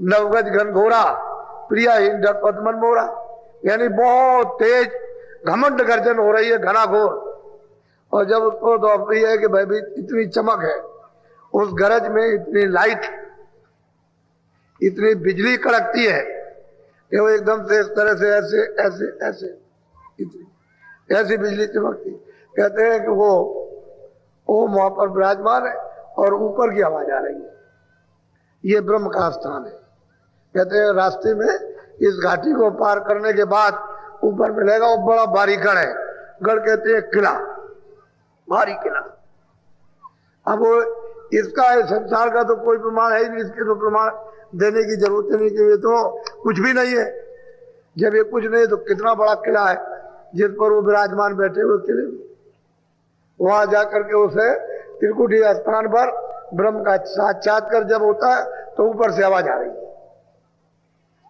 नवगज घनघोरा प्रिया इंद्र पद्मन मोरा, यानी बहुत तेज घमंड गर्जन हो रही है, घना घोर। और जब उसको दोपहरी है कि भाई भी इतनी चमक है, उस गरज में इतनी लाइट, इतनी बिजली कड़कती है कि वो एकदम से इस तरह से ऐसे ऐसे ऐसे इतनी ऐसी बिजली चमकती। कहते हैं कि वो वहां पर विराजमान है और ऊपर की आवाज आ रही है। ये ब्रह्म का स्थान है। कहते हैं रास्ते में इस घाटी को पार करने के बाद ऊपर मिलेगा वो बड़ा भारी गढ़ है। गढ़ कहते हैं किला, भारी किला। अब वो इसका संसार का तो कोई प्रमाण है ही नहीं, इसके तो प्रमाण देने की जरूरत नहीं कि ये तो कुछ भी नहीं है। जब ये कुछ नहीं तो कितना बड़ा किला है जिस पर वो विराजमान बैठे हुए किले में। वहां जाकर के उसे त्रिकुटी स्थान पर ब्रह्म का साक्षात्कार जब होता है तो ऊपर से आवाज आ रही है,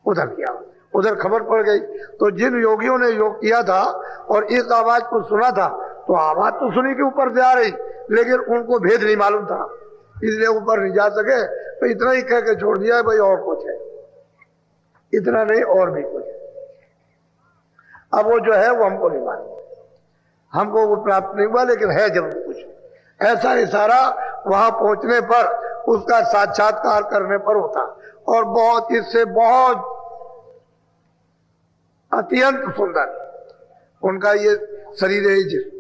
उधर किया, उधर खबर पड़ गई। तो जिन योगियों ने योग किया था और इस आवाज को सुना था, तो आवाज तो सुनी कि ऊपर से आ रही, लेकिन उनको भेद नहीं मालूम था, इसलिए ऊपर नहीं जा सके। तो इतना ही कह के छोड़ दिया है भाई और कुछ है, इतना नहीं और भी कुछ है। अब वो जो है वो हमको नहीं मालूम, हमको वो प्राप्त नहीं हुआ, लेकिन है जरूर कुछ। ऐसा इशारा वहां पहुंचने पर, उसका साक्षात्कार करने पर होता। और बहुत इससे बहुत अत्यंत सुंदर उनका ये शरीर है, जिसमें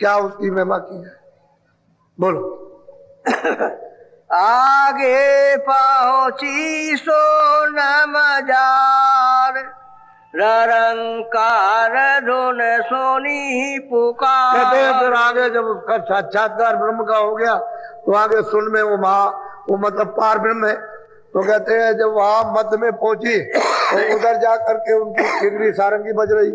क्या उसकी महिमा की है, बोलो। आगे पहुंची सोनम जार, रंकार धुन सोनी पुकार। कहते हैं फिर आगे जब उसका साक्षात्कार ब्रह्म का हो गया तो आगे सुन में वो मतलब पार ब्रह्म है। तो कहते हैं जब वहां मध्य में पहुंची तो उधर जा करके उनकी किंगरी सारंगी बज रही।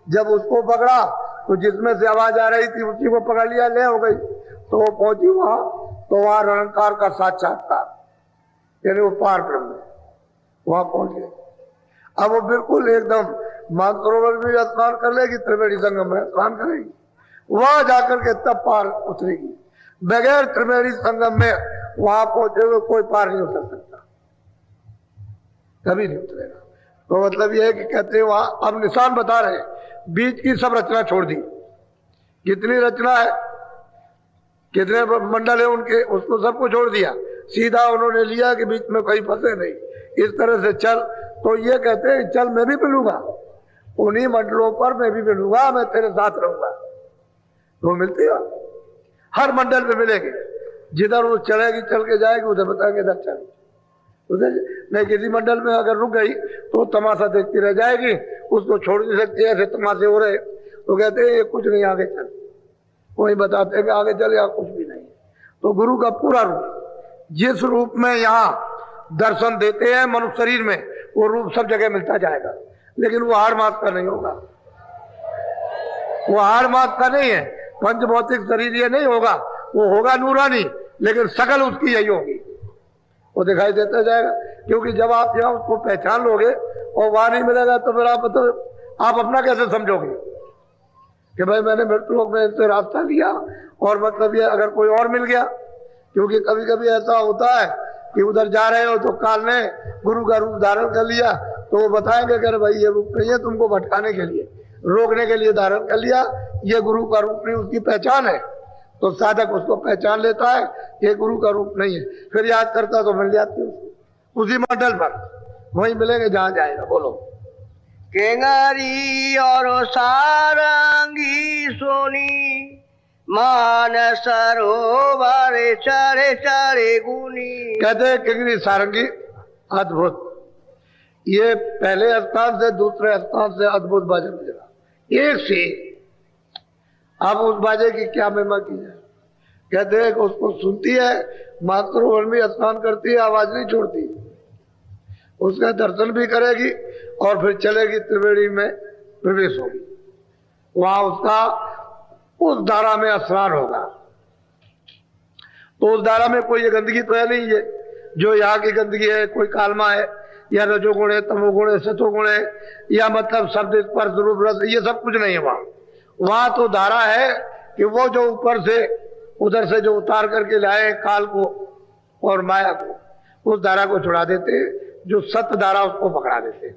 जब उसको पकड़ा तो जिसमें से आवाज आ रही थी उसी को पकड़ लिया, ले हो गई। तो वो पहुंची वहां, तो वहां रणकार का साक्षात्कार, यानी वो पार ब्रह्म है, वहां पहुंच गए। अब वो बिल्कुल एकदम मानसरोवर में स्नान कर लेगी, त्रिवेणी संगम में स्नान करेगी, वहां जाकर के तब पार उतरेगी। बगैर त्रिवेणी संगम में वहां पहुंचे हुए कोई पार नहीं उतर सकता, कभी नहीं उतरेगा। तो मतलब ये है कि कहते हैं वहां अब निशान बता रहे, बीच की सब रचना छोड़ दी। कितनी रचना है, कितने मंडल है उनके, उसको सबको छोड़ दिया। सीधा उन्होंने लिया कि बीच में कहीं फंसे नहीं, इस तरह से चल। तो ये कहते हैं चल मैं भी मिलूंगा, उन्हीं मंडलों पर मैं भी मिलूंगा, मैं तेरे साथ रहूंगा। तो मिलती है, हर मंडल में मिलेगी। जिधर वो चलेगी, चल के जाएगी, उधर बताएंगे इधर चल, उधर नहीं। किसी मंडल में अगर रुक गई तो तमाशा देखती रह जाएगी, उसको छोड़ नहीं सकती, ऐसे तमाशे हो रहे। तो कहते हैं ये कुछ नहीं, आगे चल। वही बताते हैं कि आगे चल, यहाँ कुछ भी नहीं। तो गुरु का पूरा रूप, जिस रूप में यहाँ दर्शन देते हैं मनुष्य शरीर में, वो रूप सब जगह मिलता जाएगा। लेकिन वो हाड़ मास का नहीं होगा, वो हाड़ मास का नहीं है, पंच भौतिक शरीर ये नहीं होगा, वो होगा नूरानी, लेकिन शकल उसकी यही होगी, वो दिखाई देता जाएगा। क्योंकि जब आप यहाँ उसको पहचान लोगे और वहां नहीं मिलेगा तो फिर आप अपना कैसे समझोगे कि भाई मैंने मृत्यु लोक में इससे रास्ता लिया और मतलब ये अगर कोई और मिल गया। क्योंकि कभी कभी ऐसा होता है कि उधर जा रहे हो तो काल ने गुरु का रूप धारण कर लिया, तो वो बताएंगे कि भाई ये रूप नहीं है, तुमको भटकाने के लिए, रोकने के लिए धारण कर लिया, ये गुरु का रूप नहीं, उसकी पहचान है। तो साधक उसको पहचान लेता है, ये गुरु का रूप नहीं है, फिर याद करता तो मिल जाती है उसी मंडल पर, वहीं मिलेंगे जहां जाएगा। बोलो। केंगरी और सारंगी सोनी, मान सरोवर चढ़े चढ़े गुनी। कहते हैं किंगरी सारंगी अद्भुत, ये पहले स्थान से दूसरे स्थान से अद्भुत बाजे बजा, एक से। अब उस बाजे की क्या महिमा की है। कहते हैं कि उसको सुनती है, मातृवन में स्नान करती है, आवाज नहीं छोड़ती, उसका दर्शन भी करेगी और फिर चलेगी त्रिवेणी में प्रवेश होगी, वहां उसका उस धारा में स्नान होगा। तो उस धारा में कोई गंदगी तो है नहीं, है जो यहाँ की गंदगी है, कोई कालमा है या रजोगुण है, तमोगुण है, सतोगुण है, या मतलब शब्द स्पर्श रूप रस, ये सब कुछ नहीं है वहां। वहां तो धारा है कि वो जो ऊपर से उधर से जो उतार करके लाए काल को और माया को, उस धारा को छुड़ा देते, जो सत्य धारा उसको पकड़ा देते,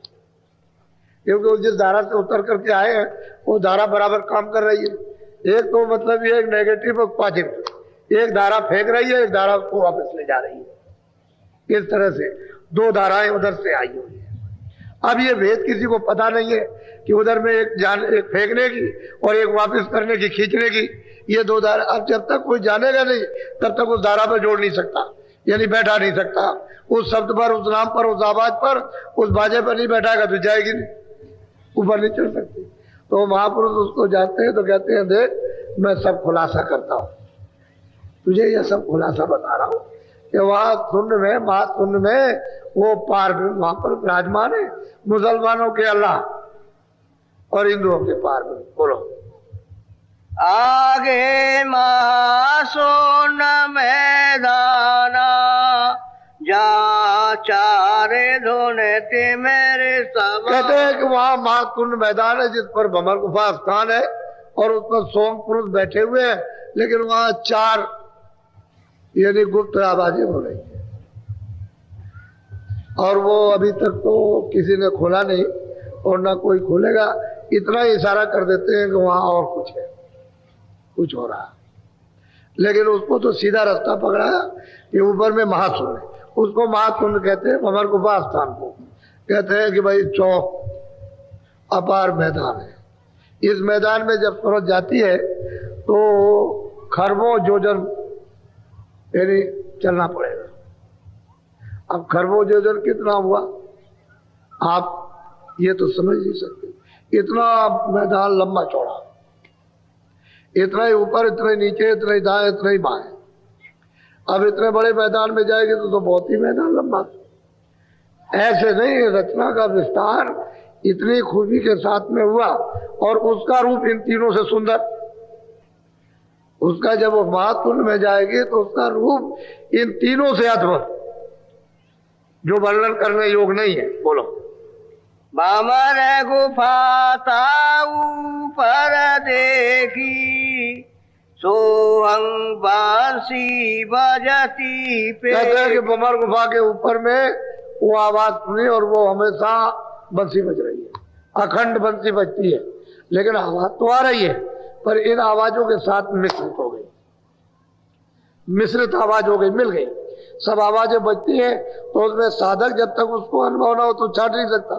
क्योंकि वो जिस धारा से उतर करके आए हैं वो धारा बराबर काम कर रही है। एक तो मतलब ये एक नेगेटिव और पॉजिटिव, एक धारा फेंक रही है, एक धारा उसको वापस ले जा रही है। इस तरह से दो धाराएं उधर से आई हुई है। अब ये भेद किसी को पता नहीं है कि उधर में एक फेंकने की और एक वापस करने की, खींचने की, ये दो धारा। अब जब तक कोई जानेगा नहीं तब तक उस धारा पर जोड़ नहीं सकता, यानी बैठा नहीं सकता। उस शब्द पर, उस नाम पर, उस आवाज पर, उस बाजे पर नहीं बैठाएगा तो जाएगी नहीं, ऊपर नहीं चढ़ सकती। तो महापुरुष उसको जानते हैं तो कहते हैं देख मैं सब खुलासा करता हूं, तुझे यह सब खुलासा बता रहा हूं कि वहां शून्य में, महाशून्य में वो पार ब्रह्म वहां पर विराजमान है, मुसलमानों के अल्लाह और हिंदुओं के पार ब्रह्म। बोलो आगे महाशून्य मैदाना जा चारे धोने ते मेरे समान। कहते हैं कि वहां महाशून्य मैदान है जिस पर भंवर गुफा स्थान है और उस पर सोम पुरुष बैठे हुए हैं, लेकिन वहां चार यानी गुप्त आवाजें हो रही है और वो अभी तक तो किसी ने खोला नहीं और ना कोई खोलेगा। इतना ही इशारा कर देते हैं कि वहां और कुछ है, कुछ हो रहा है, लेकिन उसको तो सीधा रास्ता पकड़ाया कि ऊपर में महाशून्य, उसको महाशून्य कहते हैं। भंवर गुफा स्थान को कहते हैं कि भाई चौक अपार मैदान है। इस मैदान में जब सूरज जाती है तो खरबों योजन यानी चलना पड़ेगा। अब खरबों योजन कितना हुआ आप ये तो समझ नहीं सकते। इतना मैदान लंबा चौड़ा, इतना ही ऊपर, इतना ही नीचे, इतना ही दाएं, इतना ही बाएं। अब इतने बड़े मैदान में जाएंगे तो बहुत ही मैदान लंबा। ऐसे नहीं, रचना का विस्तार इतनी खूबी के साथ में हुआ और उसका रूप इन तीनों से सुंदर। उसका जब वो महाशून्य में जाएगी तो उसका रूप इन तीनों से अद्भुत, जो वर्णन करने योग नहीं है। बोलो भंवर गुफा था ऊपर देखी सोहंग बांसी बजती पे। कहते हैं कि भंवर गुफा के ऊपर में वो आवाज सुनी और वो हमेशा बंसी बज रही है, अखंड बंसी बजती है, लेकिन आवाज तो आ रही है पर इन आवाजों के साथ मिश्रित हो गई, मिश्रित आवाज हो गई, मिल गई। सब आवाजें बजती हैं तो उसमें साधक जब तक उसको अनुभव ना हो तो छाट नहीं सकता।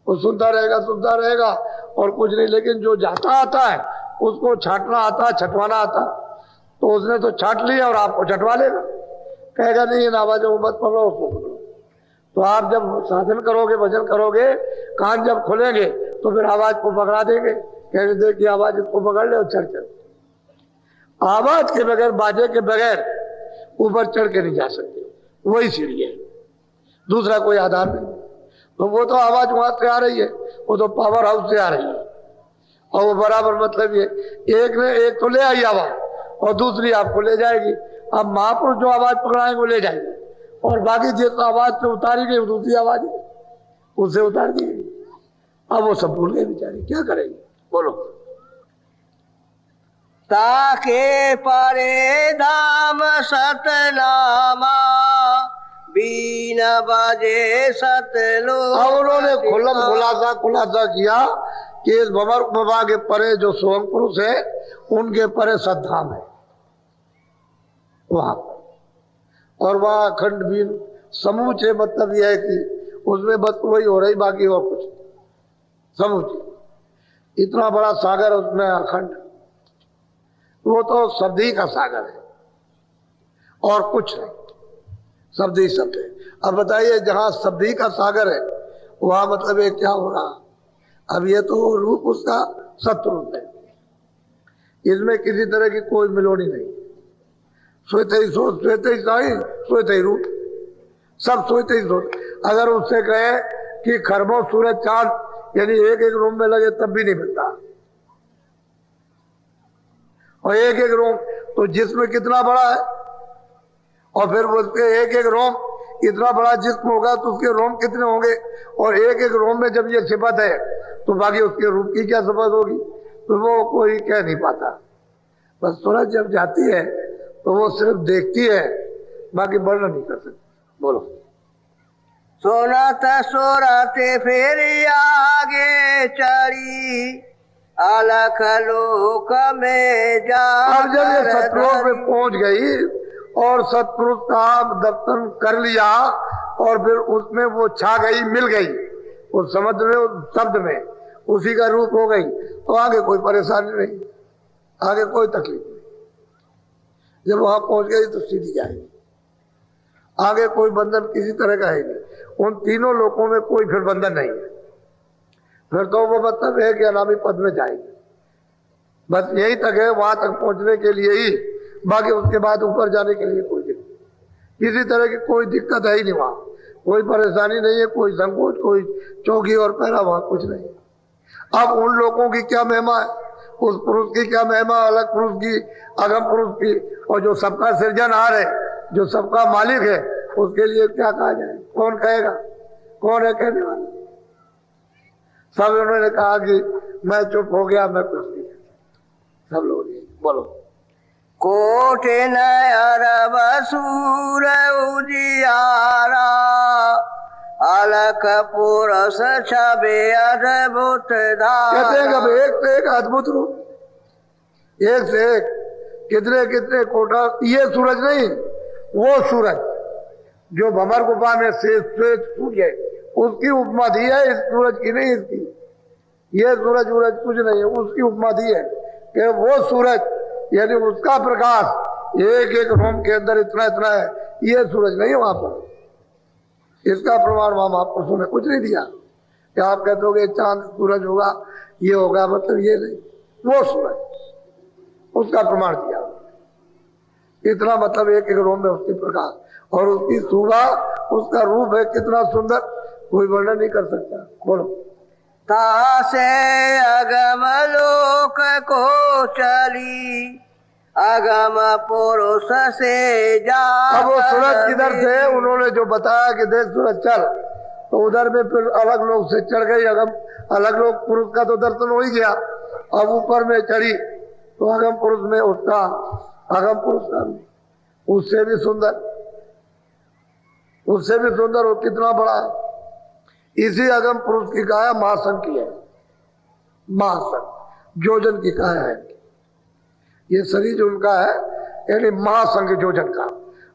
वो सुनता रहेगा और कुछ नहीं। लेकिन जो जाता आता है उसको छाटना आता, छटवाना आता, तो उसने तो छाट लिया और आपको छटवा लेगा, कहेगा नहीं इन आवाजों को मत पकड़ो, उसको पकड़ो। तो आप जब साधन करोगे, भजन करोगे, कान जब खोलेंगे तो फिर आवाज को पकड़ा देंगे, कहेंगे देखिए आवाज इसको पकड़ ले और चढ़। आवाज के बगैर, बाजे के बगैर ऊपर चढ़ के नहीं जा सकते, वही सीढ़ी है, दूसरा कोई आधार नहीं। तो वो तो आवाज वहां से आ रही है, वो तो पावर हाउस से आ रही है और वो बराबर मतलब ये एक ने एक तो ले आई आवाज और दूसरी आपको ले जाएगी। अब महापुरुष जो आवाज पकड़ाएंगे वो ले जाएंगे और बाकी जिस आवाज से उतारी गई दूसरी आवाज उससे उतार दी गई। अब वो सब भूल गए बेचारे, क्या करेंगे। बोलो ताके परे धाम सतनामा बीन बजे सतलो। अब उन्होंने खुलासा किया कि इस भंवर गुफा के परे जो सोहम पुरुष है उनके परे सतधाम है वहां पर, और वहां अखंड बीन समूचे, मतलब यह है कि उसमें बस वही हो रही, बाकी और कुछ समूची। इतना बड़ा सागर उसमें अखंड, वो तो शब्द ही का सागर है और कुछ नहीं, शब्द ही शब्द है। अब बताइए जहां शब्द ही का सागर है वहां मतलब ये क्या हो रहा। अब ये तो रूप उसका सत्य रूप है, इसमें किसी तरह की कोई मिलोनी नहीं। सोचते ही सोच, सोचते ही साई, सोचते ही रूप, सब सोचते ही सोच। अगर उससे कहे कि खरबों सूरज चांद यानी एक एक रूम में लगे तब भी नहीं मिलता, और एक एक रोम तो जिस्म कितना बड़ा है, और फिर उसके एक एक रोम इतना बड़ा जिस्म होगा तो उसके रोम कितने होंगे, और एक एक रोम में जब ये सिफत है तो बाकी उसके रूप की क्या सिफत होगी, तो वो कोई कह नहीं पाता। बस सूरज जब जाती है तो वो सिर्फ देखती है, बाकी वर्णन नहीं कर सकती। बोलो। सोनत सोरते फिर आगे चढ़ी अलख लोक में जा। अब जब ये सतलोक में पहुंच गई और सतपुरुष का दर्शन कर लिया और फिर उसमें वो छा गई, मिल गई उस समुद्र में, उस शब्द में, उसी का रूप हो गई, तो आगे कोई परेशानी नहीं, आगे कोई तकलीफ नहीं। जब वहां पहुंच गई तो सीधी जाएगी, आगे कोई बंधन किसी तरह का है नहीं। उन तीनों लोगों में कोई फिर बंधन नहीं है। फिर तो वो मतलब है कि अनामी पद में जाएगी, बस यही तक है, वहां तक पहुंचने के लिए ही, बाकी उसके बाद ऊपर जाने के लिए कोई दिक्कत, किसी तरह की कोई दिक्कत है ही नहीं। वहां कोई परेशानी नहीं है, कोई संकोच, कोई चौकी और पहरा, वहां कुछ नहीं। अब उन लोगों की क्या महिमा है, उस पुरुष की क्या महिमा, अलग पुरुष की, अगम पुरुष की, और जो सबका सृजनहार है, जो सबका मालिक है, उसके लिए क्या कहा जाए, कौन कहेगा, कौन है कहने वाला। सब उन्होंने कहा कि मैं चुप हो गया, मैं कुछ नहीं, सब लोग बोलो। कोटि अरब सूर उजियारा अलख पुरुष छबे अद्भुत कहते हैं कि एक से एक अद्भुत रूप, एक से एक, कितने कितने कोटा। ये सूरज नहीं, वो सूरज जो भंवर गुफा में श्वेत सूर्य, उसकी उपमा दी है, इस सूरज की नहीं, इसकी। ये सूरज वूरज कुछ नहीं है, उसकी उपमा दी है कि वो सूरज, यानी उसका प्रकाश एक एक रोम के अंदर इतना इतना है, ये सूरज नहीं है वहां पर। इसका प्रमाण वहां महापुरुषों ने कुछ नहीं दिया कि आप कहते हो कि चांद सूरज होगा, ये होगा, मतलब ये नहीं, वो सूरज, उसका प्रमाण दिया। इतना मतलब एक एक रोम में उसकी प्रकाश और उसकी शोभा, उसका रूप है कितना सुंदर, कोई वर्णन नहीं कर सकता। बोलो। तासे अगम लोक को चली अगम पुरुष से जा। अब वो सूरज किधर से, उन्होंने जो बताया कि देख सूरज चल, तो उधर में फिर अलग लोग से चढ़ गई अगम, अलग लोग पुरुष का तो दर्शन हो ही गया। अब ऊपर में चढ़ी तो अगम पुरुष में उसका, अगम पुरुष का उससे भी सुंदर, उससे भी सुंदर, वो कितना बड़ा है। इसी अगम पुरुष की काया महासंघ की है, महासंघ जोजन की काया है। ये शरीर जो उनका है, यानी महासंघ जोजन का।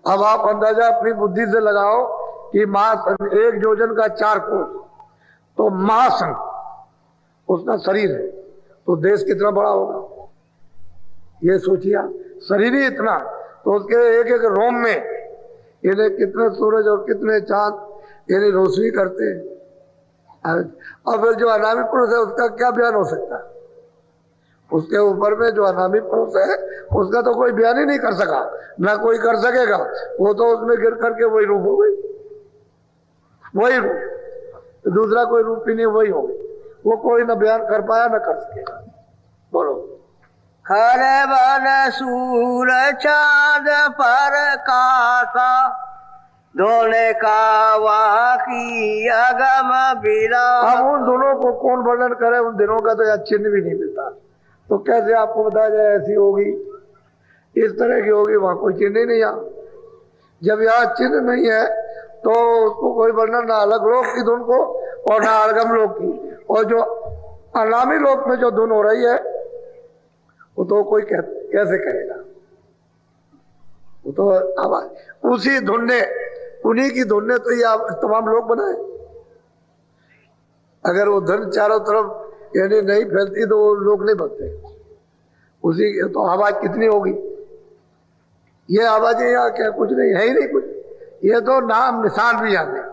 अब आप अंदाजा अपनी बुद्धि से लगाओ कि महासंघ एक जोजन का 4 कोस, तो महासंघ उसका शरीर है, तो देश कितना बड़ा होगा, ये सोचिए। शरीर ही इतना, तो उसके एक एक रोम में इन्हें कितने सूरज और कितने चांद यानी रोशनी करते हैं। और फिर जो अनामी पुरुष है उसका क्या बयान हो सकता है, उसके ऊपर में जो अनामी पुरुष है उसका तो कोई बयान ही नहीं कर सका, ना कोई कर सकेगा। वो तो उसमें गिर करके वही रूप हो गई, वही रूप, दूसरा कोई रूप ही नहीं, वही हो गई। वो कोई ना बयान कर पाया ना कर सकेगा। बोलो। हर वन सूर चांद पर कासा दोने का वाकी अगम बिला। अब उन दोनों को कौन वर्णन करे, उन दिनों का तो यार चिन्ह भी नहीं मिलता, तो कैसे आपको बताया जाए ऐसी होगी, इस तरह की होगी, वहां कोई चिन्ह ही नहीं। यहाँ जब यहाँ चिन्ह नहीं है तो उसको कोई वर्णन ना अलग लोक की धुन को और ना अगम लोक की, और जो अनामी लोक में जो धुन हो रही है वो तो कोई कैसे करेगा, वो तो आवाज उसी धुन ने, उन्हीं की धुन ने तो ये तमाम लोग बनाए। अगर वो धुन चारों तरफ यानी नहीं फैलती तो वो लोग नहीं बनते। उसी तो आवाज कितनी होगी, ये आवाजें यहाँ क्या कुछ नहीं है, ही नहीं कुछ, ये तो नाम निशान भी याद है,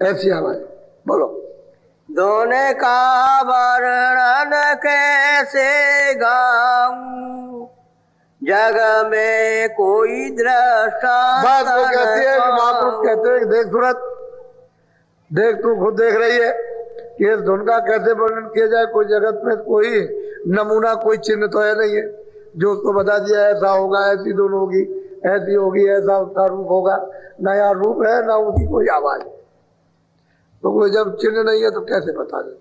ऐसी आवाज। बोलो। दोने का वर्णन कैसे गाऊं जग में कोई दृष्टा। बात वो कहती है कि महापुरुष कहते हैं कि देख सूरत, देख तू खुद देख रही है कि इस धुन का कैसे वर्णन किया जाए। कोई जगत में कोई नमूना, कोई चिन्ह तो है नहीं है जो उसको बता दिया ऐसा होगा, ऐसी धुन होगी, ऐसी होगी, ऐसा उसका रूप होगा। नया रूप है ना उसकी कोई आवाज, तो कोई जब चिन्ह नहीं है तो कैसे बता दे।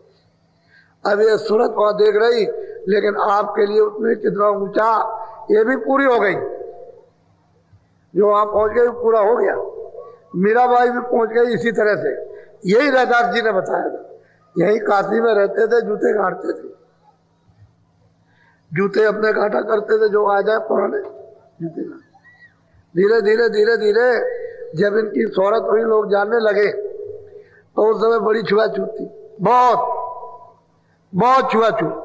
अब ये सूरत वहां देख रही, लेकिन आपके लिए उसमें कितना ऊंचा, ये भी पूरी हो गई। जो वहां पहुंच गए पूरा हो गया। मीराबाई भी पहुंच गई इसी तरह से। यही रैदास जी ने बताया था। यही काशी में रहते थे, जूते काटते थे, जूते अपने काटा करते थे, जो आ जाए पुराने जूते काट। धीरे धीरे धीरे धीरे जब इनकी शोहरत हुई, लोग जानने लगे, तो उस समय बड़ी छुआछूत थी, बहुत बहुत छुआछूत।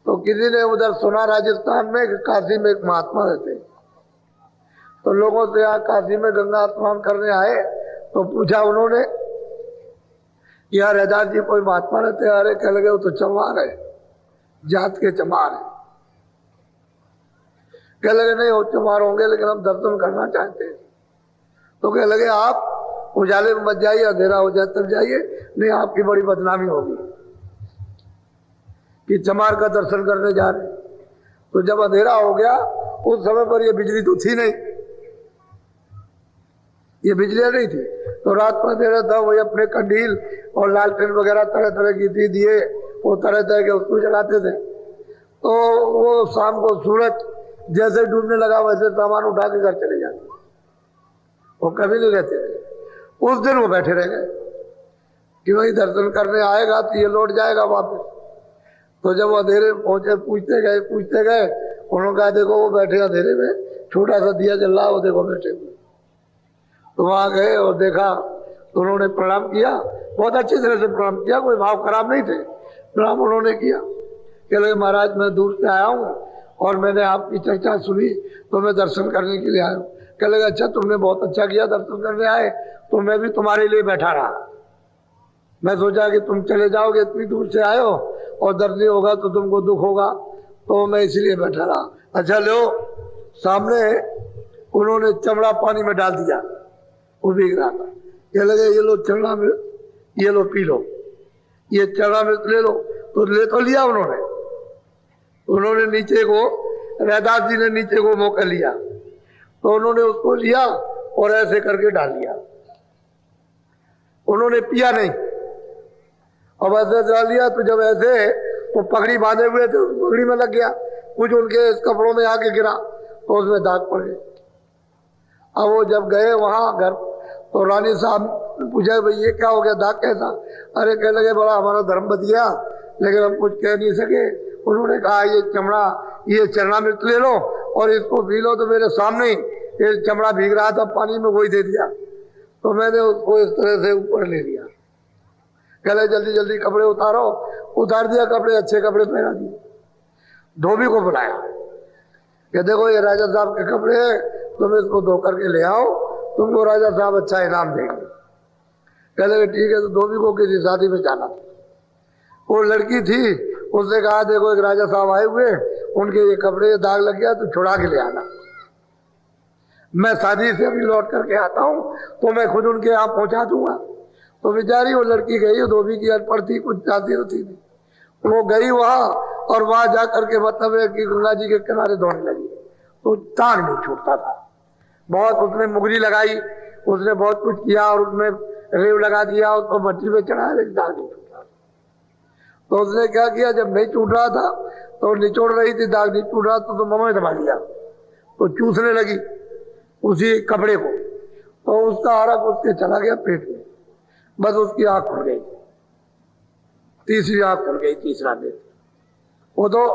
तो किसी ने उधर सुना राजस्थान में कि काशी में एक महात्मा रहते हैं, तो लोगों से यहाँ काशी में गंगा स्नान करने आए, तो पूछा उन्होंने, यार रैदास जी कोई महात्मा रहते हैं? अरे कह लगे वो तो चमार है, जात के चमार है। कह लगे नहीं, वो चमार होंगे लेकिन हम दर्शन करना चाहते हैं। तो कह लगे आप उजाले में मत जाइए, अंधेरा हो जाए तब जाइए, नहीं आपकी बड़ी बदनामी होगी कि चमार का दर्शन करने जा रहे। तो जब अंधेरा हो गया, उस समय पर ये बिजली तो थी नहीं, ये बिजलियां नहीं थी, तो रात में अंधेरा था, वही अपने कंडील और लालटेन वगैरह तरह तरह की थी, दिए वो तरह तरह के उसको जलाते थे। तो वो शाम को सूरज जैसे डूबने लगा वैसे सामान उठा के घर चले जाते, वो कभी नहीं रहते थे। उस दिन वो बैठे रह गए कि वही दर्शन करने आएगा तो ये लौट जाएगा वापस। तो जब वो अंधेरे पहुंचे, पूछते गए, उन्होंने कहा देखो वो बैठे अंधेरे में, छोटा सा दिया जल रहा, वो देखो बैठे हुए। तो वहां गए और देखा, तो उन्होंने प्रणाम किया, बहुत अच्छी तरह से प्रणाम किया, कोई भाव खराब नहीं थे, प्रणाम उन्होंने किया। कह लगे महाराज मैं दूर से आया हूँ और मैंने आपकी चर्चा सुनी, तो मैं दर्शन करने के लिए आया हूँ। कह लगे अच्छा तुमने बहुत अच्छा किया, दर्शन करने आए, तो मैं भी तुम्हारे लिए बैठा रहा। मैं सोचा कि तुम चले जाओगे, इतनी दूर से आए हो और दर्द नहीं होगा तो तुमको दुख होगा, तो मैं इसलिए बैठा रहा। अच्छा लो, सामने उन्होंने चमड़ा पानी में डाल दिया, वो भीग रहा था। कह लगे ये लो चमड़ा मिर्च, ये लो पी लो, ये चमड़ा मिर्च ले लो। तो ले तो लिया उन्होंने नीचे को, रैदास जी ने नीचे को मौका लिया, तो उन्होंने उसको लिया और ऐसे करके डाल दिया। उन्होंने पिया नहीं, अब ऐसे डाल दिया। तो जब ऐसे तो पगड़ी बांधे हुए थे, पगड़ी में लग गया, कुछ उनके कपड़ों में आके गिरा, तो उसमें दाग पड़ गए। अब वो जब गए वहां घर, तो रानी साहब पूछा भाई ये क्या हो गया, दाग कैसा? अरे कह लगे बड़ा हमारा धर्म बच गया, लेकिन हम कुछ कह नहीं सके। उन्होंने कहा ये चमड़ा, ये चरना मिर्च ले लो और इसको पी लो। तो मेरे सामने ही ये चमड़ा भीग रहा था पानी में, वही दे दिया। तो मैंने उसको इस तरह से ऊपर ले लिया। कहले जल्दी जल्दी कपड़े उतारो, उतार दिया कपड़े, अच्छे कपड़े पहना दिए। धोबी को बुलाया कि देखो ये राजा साहब के कपड़े हैं, तुम इसको धो करके ले आओ, तुमको राजा साहब अच्छा इनाम देंगे। कहले ठीक है। तो धोबी को किसी शादी में जाना था, वो लड़की थी, उसने कहा देखो एक राजा साहब आए हुए, उनके ये कपड़े दाग लग गया, तो छुड़ा के ले आना, मैं शादी से अभी लौट करके आता हूँ, तो मैं खुद उनके यहाँ पहुंचा दूंगा। तो बेचारी वो लड़की गई, धोबी की अनपढ़ थी, कुछ जाती होती थी, वो गई वहां और वहां जा करके मतलब है कि गंगा जी के किनारे दौड़ने लगी, तो दाग नहीं छूटता था। बहुत उसने मुगरी लगाई, उसने बहुत कुछ किया और उसमें रेव लगा दिया, उसको भट्टी पे चढ़ाया, लेकिन दाग नहीं छूटा। तो उसने क्या किया, जब नहीं टूट रहा था तो निचोड़ रही थी, दाग नहीं टूट रहा तो मम्मा दबा दिया, तो चूसने लगी उसी कपड़े को, तो उसका आरक उसके चला गया पेट में, बस उसकी आंख खुल गई, तीसरी आंख खुल गई, तीसरा दिन। वो तो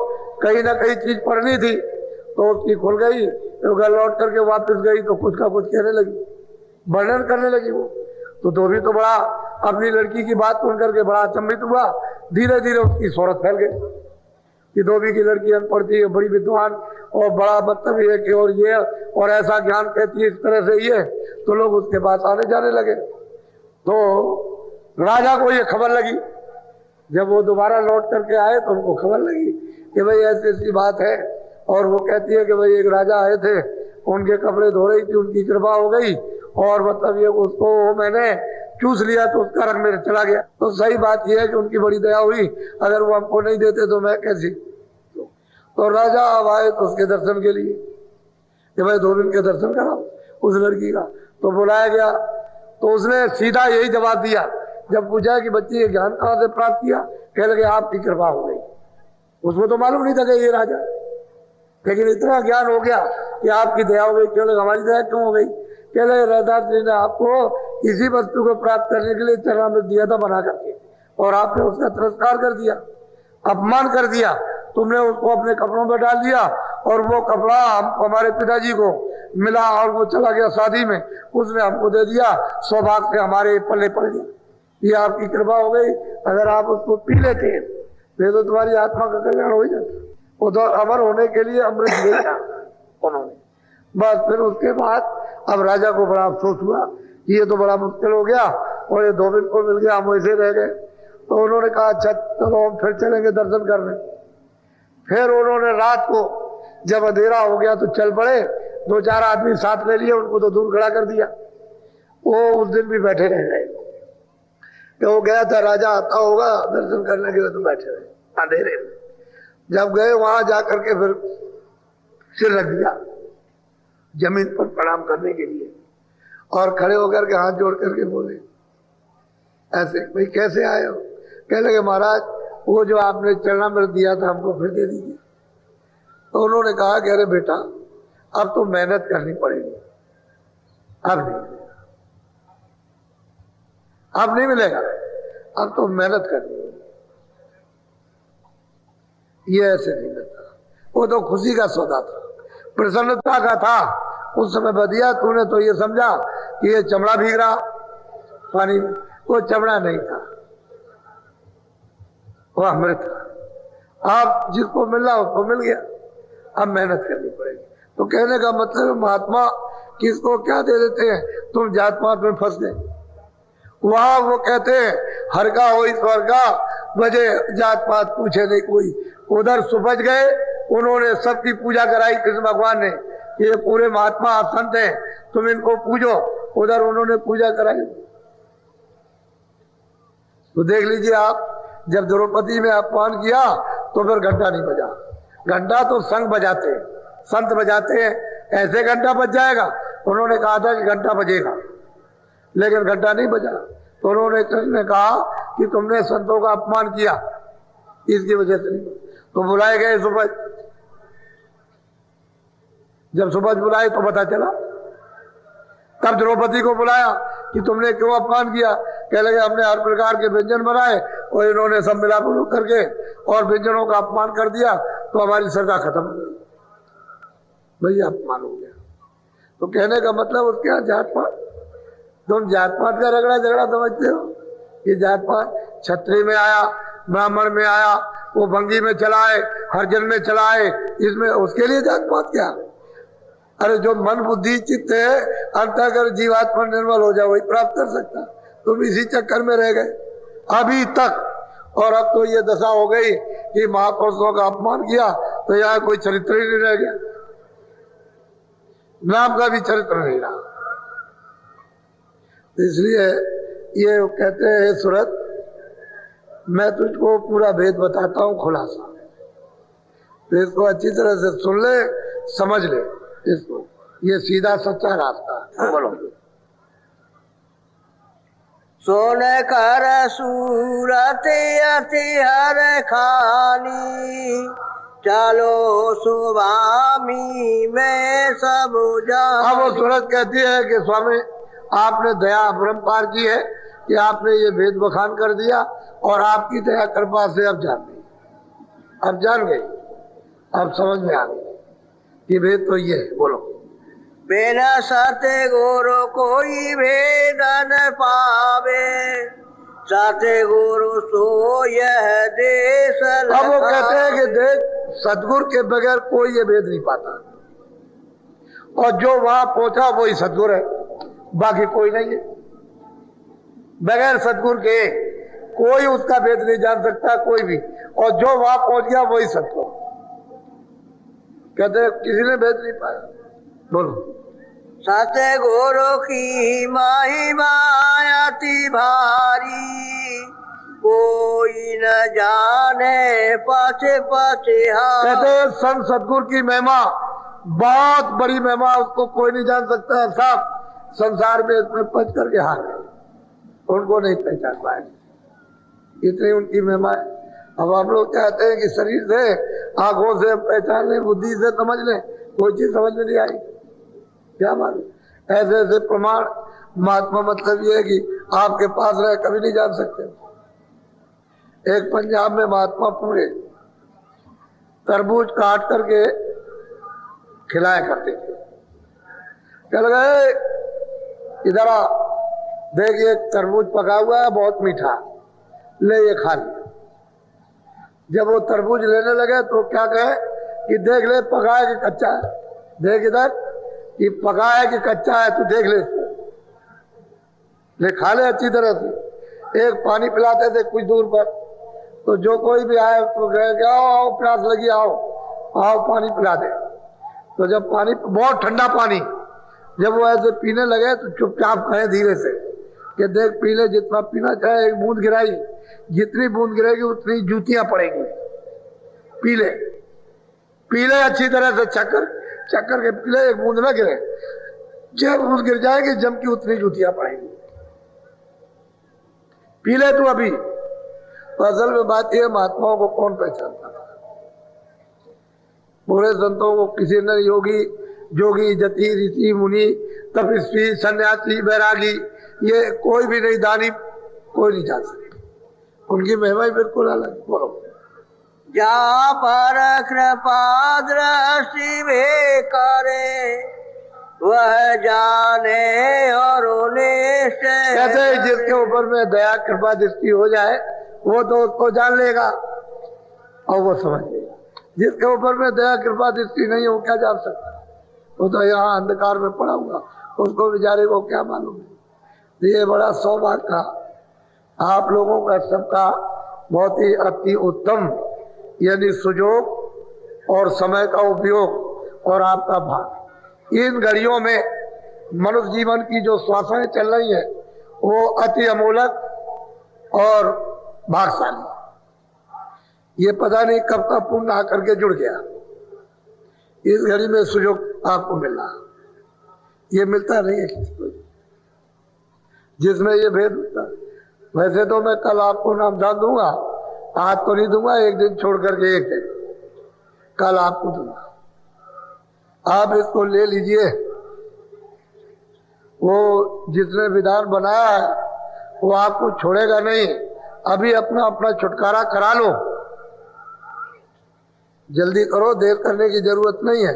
कहीं ना कहीं चीज पड़नी थी, तो उसकी खुल गई। तो घर लौट करके वापस गई तो कुछ का कुछ कहने लगी, वर्णन करने लगी वो। तो धोबी तो बड़ा अपनी लड़की की बात सुन करके बड़ा अचंभित हुआ। धीरे धीरे उसकी शोहरत फैल गई कि धोबी की लड़की अनपढ़ थी, बड़ी विद्वान और बड़ा मतलब ये कि और ये और ऐसा ज्ञान कहती है, इस तरह से ये। तो लोग उसके पास आने जाने लगे। तो राजा को ये खबर लगी, जब वो दोबारा लौट करके आए तो उनको खबर लगी कि भाई ऐसी ऐसी बात है। और वो कहती है कि भाई एक राजा आए थे, उनके कपड़े धो रही थी, उनकी कृपा हो गई और मतलब ये उसको मैंने चूस लिया तो उसका रंग मेरे चला गया। तो सही बात यह है कि उनकी बड़ी दया हुई, अगर वो हमको नहीं देते तो मैं कैसी। तो राजा अब आए तो उसके दर्शन के लिए कि भाई धोबी के दर्शन कराओ उस लड़की का। तो बुलाया गया, तो उसने सीधा यही जवाब दिया, जब पूछा कि बच्ची ये ज्ञान कहाँ से प्राप्त किया, कह लगे आपकी कृपा हो गई। उसको तो मालूम नहीं था कि ये राजा, लेकिन इतना ज्ञान हो गया कि आपकी दया हो गई। क्यों लगे हमारी दया क्यों हो गई? कह लगे रहदास जी ने आपको इसी वस्तु को प्राप्त करने के लिए चरणामृत दिया था बना करके, और आपने उसका तिरस्कार कर दिया, अपमान कर दिया। तुमने उसको अपने कपड़ों में डाल दिया और वो कपड़ा हमारे पिताजी को मिला और वो चला गया शादी में, उसने हमको दे दिया, सौभाग्य से हमारे पल्ले पड़ गया। ये आपकी कृपा हो गई। अगर आप उसको पी लेते तो तुम्हारी आत्मा का कल्याण हो जाता। वो तो अमर होने के लिए अमृत दिया उन्होंने। बस फिर उसके बाद अब राजा को बड़ा अफसोस हुआ कि ये तो बड़ा मुश्किल हो गया और ये धोबिन को मिल गया, हम वैसे रह गए। तो उन्होंने कहा अच्छा चलो हम फिर चलेंगे दर्शन करने। फिर उन्होंने रात को जब अंधेरा हो गया तो चल पड़े, 2-4 आदमी साथ ले लिए, उनको तो दूर खड़ा कर दिया। वो उस दिन भी बैठे रह गए। तो वो गया था राजा आता होगा दर्शन करने के लिए, तो बैठे रहे अंधेरे में। जब गए वहां जाकर के फिर सिर रख दिया जमीन पर प्रणाम करने के लिए और खड़े होकर के हाथ जोड़ करके बोले ऐसे, भाई कैसे आए हो? कह लगे महाराज वो जो आपने चरणामृत दिया था हमको फिर दे दीजिए। तो उन्होंने कहा कि अरे बेटा अब तो मेहनत करनी पड़ेगी, अब नहीं मिलेगा, अब तो मेहनत करनी है। ये ऐसे नहीं मिलता। वो तो खुशी का सौदा था, प्रसन्नता का था। उस समय बदिया तूने तो ये समझा कि ये चमड़ा भीग रहा पानी में, वो चमड़ा नहीं था, वो अमृत था। आप जिसको मिलना उसको मिल गया, अब मेहनत करनी पड़ेगी। तो कहने का मतलब महात्मा किसको क्या दे देते हैं, तुम जात पात में फंस गए। वहां वो कहते हैं हर का हो ईश्वर का, बजे जात पात पूछे नहीं कोई। उधर सुबह गए, उन्होंने सबकी पूजा कराई कृष्ण भगवान ने, ये पूरे महात्मा संत हैं तुम इनको पूजो। उधर उन्होंने पूजा कराई। तो देख लीजिए आप, जब द्रौपदी में अपमान किया तो फिर घंटा नहीं बजा। घंटा तो संघ बजाते हैं, संत बजाते हैं, ऐसे घंटा बज जाएगा। उन्होंने कहा था कि घंटा बजेगा, लेकिन घंटा नहीं बजा। तो उन्होंने कृष्ण ने कहा कि तुमने संतों का अपमान किया, इसकी वजह से नहीं। तो बुलाए गए सुबह। जब सुबह बुलाए तो पता चला। तब द्रौपदी को बुलाया कि तुमने क्यों अपमान किया? कह लगे हमने हर प्रकार के व्यंजन बनाए और इन्होंने सब मिला करके और व्यंजनों का अपमान कर दिया, तो हमारी श्रद्धा खत्म हो गई। भैया अपमान हो गया। तो कहने का मतलब उसके यहाँ जात पात, तुम जात पात का रगड़ा झगड़ा समझते हो? ये जात पात क्षत्रिय में आया, ब्राह्मण में आया, वो भंगी में चलाए, हरिजन में चलाए, इसमें उसके लिए जात पात क्या? अरे जो मन बुद्धि चित्त है अंतःकर जीवात्मा निर्मल हो जाए वही प्राप्त कर सकता। तुम इसी चक्कर में रह गए अभी तक। और अब तो ये दशा हो गई कि महापुरुषों का अपमान किया तो यहाँ कोई चरित्र ही नहीं रह गया, नाम का भी चरित्र नहीं रहा। इसलिए ये कहते हैं सूरत, मैं तुझको पूरा भेद बताता हूँ खुलासा, तो इसको अच्छी तरह से सुन ले, समझ ले इसको। ये सीधा सच्चा रास्ता है। बोलो। सोन कर सूरत अति हर खानी, चलो स्वामी में सब जान। अब वो सूरत कहती है कि स्वामी आपने दया अपरंपार की है कि आपने ये भेद बखान कर दिया, और आपकी दया कृपा से अब जान गई, अब जान गई, अब समझ में आ गई ये भेद तो ये है। बोलो। बिना सत्य गुरु कोई भेद न पावे, सत्य गुरु सो यह देश। अब वो कहते हैं कि देख सतगुरु के बगैर कोई ये भेद नहीं पाता, और जो वहां पहुंचा वही सतगुरु है, बाकी कोई नहीं है। बगैर सतगुरु के कोई उसका भेद नहीं जान सकता, कोई भी, और जो वहां पहुंच गया वही सतगुरु। कहते हैं किसी ने भेद नहीं पाया। बोलो। सत्य गुरु की महिमा अति भारी, कोई न जाने पछे पछे। कहते हैं संत सतगुरु की महिमा बहुत बड़ी महिमा, उसको कोई नहीं जान सकता। सब संसार में इसमें पच करके हार गए, उनको नहीं पहचान पाए, इतनी उनकी महिमा है। अब हम लोग चाहते हैं कि शरीर से आंखों से पहचान लें, बुद्धि से समझ लें, कोई चीज समझ में नहीं आई, क्या मालूम। ऐसे ऐसे प्रमाण महात्मा मतलब ये है कि आपके पास रहे कभी नहीं जान सकते। एक पंजाब में महात्मा पूरे तरबूज काट करके खिलाया करते थे। कह गए इधर आ, देख ये तरबूज पका हुआ है, बहुत मीठा, ले ये खा ले। जब वो तरबूज लेने लगे तो क्या कहे कि देख ले पका है कि कच्चा है, देख इधर ये पका है कि कच्चा है, तू देख ले, ले खा ले अच्छी तरह से। एक पानी पिलाते थे कुछ दूर पर, तो जो कोई भी आए तो कहे कि आओ आओ प्यास लगी, आओ आओ पानी पिला दे। तो जब पानी, बहुत ठंडा पानी, जब वो ऐसे पीने लगे तो चुपचाप कहे धीरे से कि देख पी ले, जितना पीना चाहे, एक बूंद गिराई, जितनी बूंद गिरेगी उतनी जूतियां पड़ेंगी, पी ले, पी ले अच्छी तरह से, चक्कर चक्कर के पी ले, एक बूंद ना गिरे, जब बूंद गिर जाएगी जम की उतनी जूतियां पड़ेंगी, पी ले तू अभी। तो असल में बात यह, महात्माओं को कौन पहचानता था? पूरे संतों को किसी ने योगी जोगी जति ऋषि मुनि तपस्वी सन्यासी बैरागी ये कोई भी नहीं, दानी कोई नहीं जान सकता, उनकी महिमा ही बिल्कुल अलग। बोलो। जा पर कृपा दृष्टि वे करे वह जाने और कहते हैं जिसके ऊपर में दया कृपा दृष्टि हो जाए वो तो उसको जान लेगा और वो समझ लेगा। जिसके ऊपर में दया कृपा दृष्टि नहीं हो क्या जान सकता? वो तो यहाँ अंधकार में पड़ा हुआ, उसको बेचारे को क्या मालूम है। ये बड़ा सौभाग्य था आप लोगों का, सबका बहुत ही अति उत्तम यानी सुजोग और समय का उपयोग और आपका भाग। इन घड़ियों में मनुष्य जीवन की जो श्वासें चल रही है वो अति अमूलक और भाग्यशाली। ये पता नहीं कब का पुण्य आकर के जुड़ गया, इस घड़ी में सुजोग आपको मिल रहा, ये मिलता नहीं है किसी को जिसमें ये भेद होता है। वैसे तो मैं कल आपको नाम दान दूंगा, आज तो नहीं दूंगा, एक दिन छोड़ करके एक दिन कल आपको दूंगा, आप इसको ले लीजिए। वो जिसने विधान बनाया है वो आपको छोड़ेगा नहीं, अभी अपना अपना छुटकारा करा लो, जल्दी करो, देर करने की जरूरत नहीं है।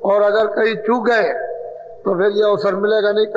और अगर कहीं चूक गए तो फिर ये अवसर मिलेगा नहीं।